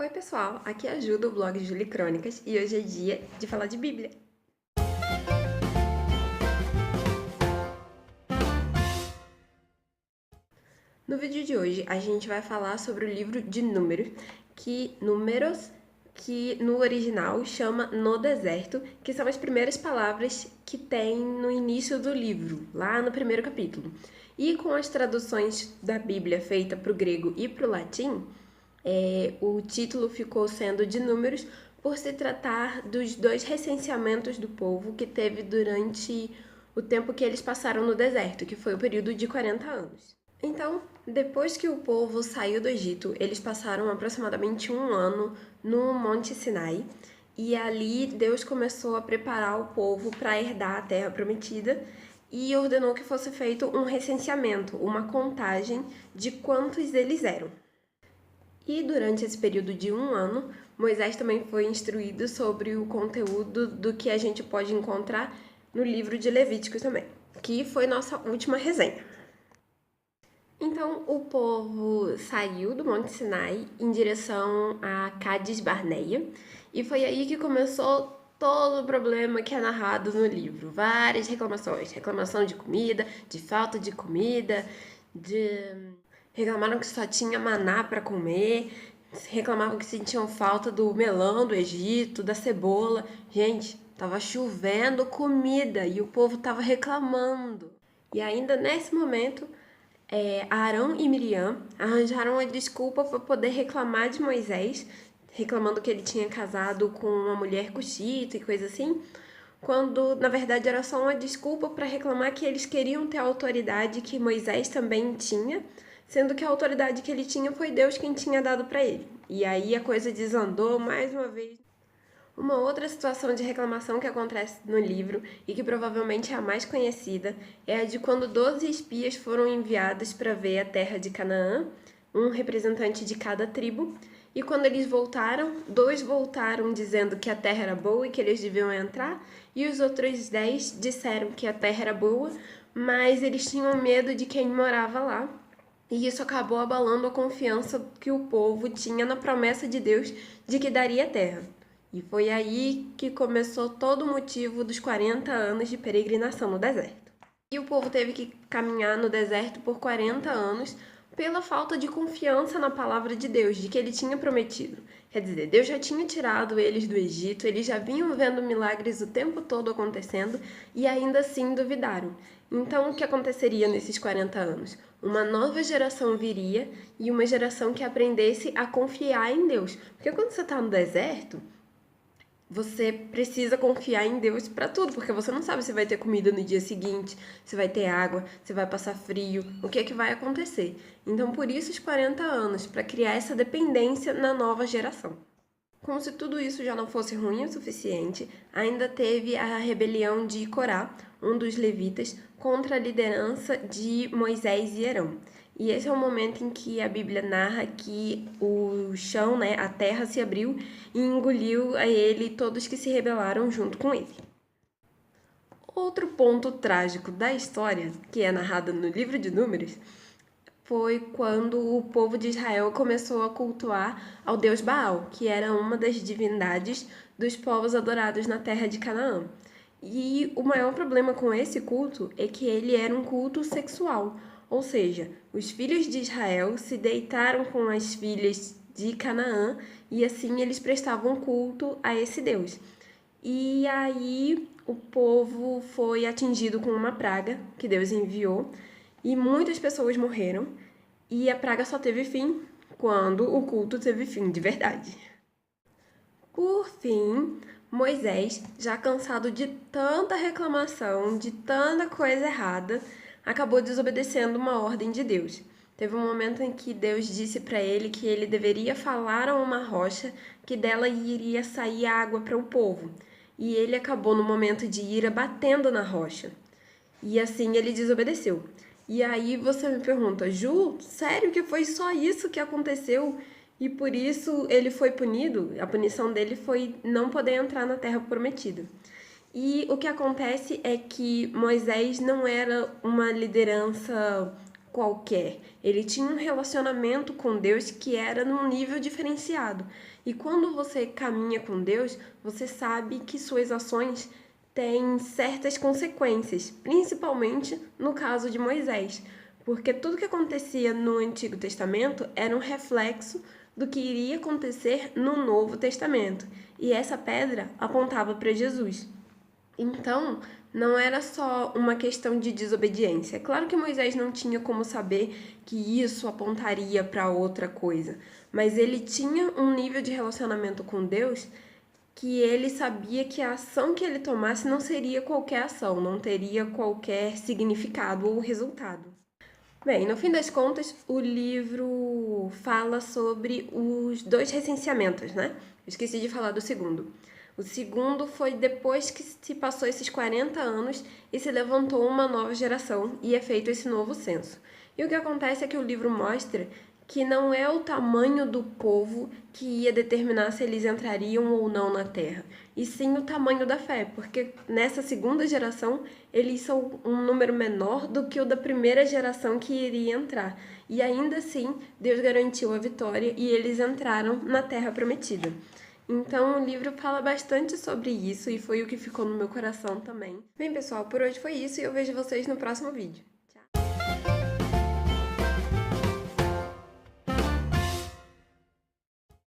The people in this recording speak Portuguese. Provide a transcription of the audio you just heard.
Oi pessoal, aqui é a Ju do blog Julie Crônicas e hoje é dia de falar de Bíblia. No vídeo de hoje a gente vai falar sobre o livro de Números, que no original chama No Deserto, que são as primeiras palavras que tem no início do livro, lá no primeiro capítulo. E com as traduções da Bíblia feita para o grego e para o latim, o título ficou sendo de Números por se tratar dos dois recenseamentos do povo que teve durante o tempo que eles passaram no deserto, que foi o período de 40 anos. Então, depois que o povo saiu do Egito, eles passaram aproximadamente um ano no Monte Sinai, e ali Deus começou a preparar o povo para herdar a terra prometida e ordenou que fosse feito um recenseamento, uma contagem de quantos eles eram. E durante esse período de um ano, Moisés também foi instruído sobre o conteúdo do que a gente pode encontrar no livro de Levíticos também, que foi nossa última resenha. Então, o povo saiu do Monte Sinai em direção a Cádiz Barneia, e foi aí que começou todo o problema que é narrado no livro. Várias reclamações, reclamação de comida, de falta de comida, reclamaram que só tinha maná para comer, reclamavam que sentiam falta do melão do Egito, da cebola. Gente, tava chovendo comida e o povo tava reclamando. E ainda nesse momento, Arão e Miriam arranjaram a desculpa para poder reclamar de Moisés, reclamando que ele tinha casado com uma mulher cuxita e coisa assim, quando na verdade era só uma desculpa para reclamar que eles queriam ter a autoridade que Moisés também tinha, sendo que a autoridade que ele tinha foi Deus quem tinha dado para ele. E aí a coisa desandou mais uma vez. Uma outra situação de reclamação que acontece no livro, e que provavelmente é a mais conhecida, é a de quando 12 espias foram enviados para ver a terra de Canaã, um representante de cada tribo, e quando eles voltaram, 2 voltaram dizendo que a terra era boa e que eles deviam entrar, e os outros 10 disseram que a terra era boa, mas eles tinham medo de quem morava lá. E isso acabou abalando a confiança que o povo tinha na promessa de Deus de que daria a terra. E foi aí que começou todo o motivo dos 40 anos de peregrinação no deserto. E o povo teve que caminhar no deserto por 40 anos pela falta de confiança na palavra de Deus, de que ele tinha prometido. Quer dizer, Deus já tinha tirado eles do Egito, eles já vinham vendo milagres o tempo todo acontecendo e ainda assim duvidaram. Então, o que aconteceria nesses 40 anos? Uma nova geração viria e uma geração que aprendesse a confiar em Deus. Porque quando você está no deserto, você precisa confiar em Deus para tudo, porque você não sabe se vai ter comida no dia seguinte, se vai ter água, se vai passar frio, o que é que vai acontecer. Então, por isso os 40 anos, para criar essa dependência na nova geração. Como se tudo isso já não fosse ruim o suficiente, ainda teve a rebelião de Corá, um dos levitas, contra a liderança de Moisés e Arão. E esse é o momento em que a Bíblia narra que o chão, a terra se abriu e engoliu a ele e todos que se rebelaram junto com ele. Outro ponto trágico da história, que é narrado no livro de Números, foi quando o povo de Israel começou a cultuar ao deus Baal, que era uma das divindades dos povos adorados na terra de Canaã. E o maior problema com esse culto é que ele era um culto sexual, ou seja, os filhos de Israel se deitaram com as filhas de Canaã e assim eles prestavam culto a esse deus. E aí o povo foi atingido com uma praga que Deus enviou e muitas pessoas morreram, e a praga só teve fim quando o culto teve fim de verdade. Por fim, Moisés, já cansado de tanta reclamação, de tanta coisa errada, acabou desobedecendo uma ordem de Deus. Teve um momento em que Deus disse para ele que ele deveria falar a uma rocha que dela iria sair água para o povo. E ele acabou, no momento de ira, batendo na rocha. E assim ele desobedeceu. E aí você me pergunta, Ju, sério que foi só isso que aconteceu? E por isso ele foi punido? A punição dele foi não poder entrar na Terra Prometida. E o que acontece é que Moisés não era uma liderança qualquer. Ele tinha um relacionamento com Deus que era num nível diferenciado. E quando você caminha com Deus, você sabe que suas ações têm certas consequências, principalmente no caso de Moisés, porque tudo que acontecia no Antigo Testamento era um reflexo do que iria acontecer no Novo Testamento. E essa pedra apontava para Jesus. Então, não era só uma questão de desobediência. É claro que Moisés não tinha como saber que isso apontaria para outra coisa, mas ele tinha um nível de relacionamento com Deus que ele sabia que a ação que ele tomasse não seria qualquer ação, não teria qualquer significado ou resultado. Bem, no fim das contas, o livro fala sobre os dois recenseamentos, né? Eu esqueci de falar do segundo. O segundo foi depois que se passou esses 40 anos e se levantou uma nova geração e é feito esse novo censo. E o que acontece é que o livro mostra que não é o tamanho do povo que ia determinar se eles entrariam ou não na terra, e sim o tamanho da fé, porque nessa segunda geração eles são um número menor do que o da primeira geração que iria entrar. E ainda assim, Deus garantiu a vitória e eles entraram na terra prometida. Então o livro fala bastante sobre isso e foi o que ficou no meu coração também. Bem, pessoal, por hoje foi isso e eu vejo vocês no próximo vídeo.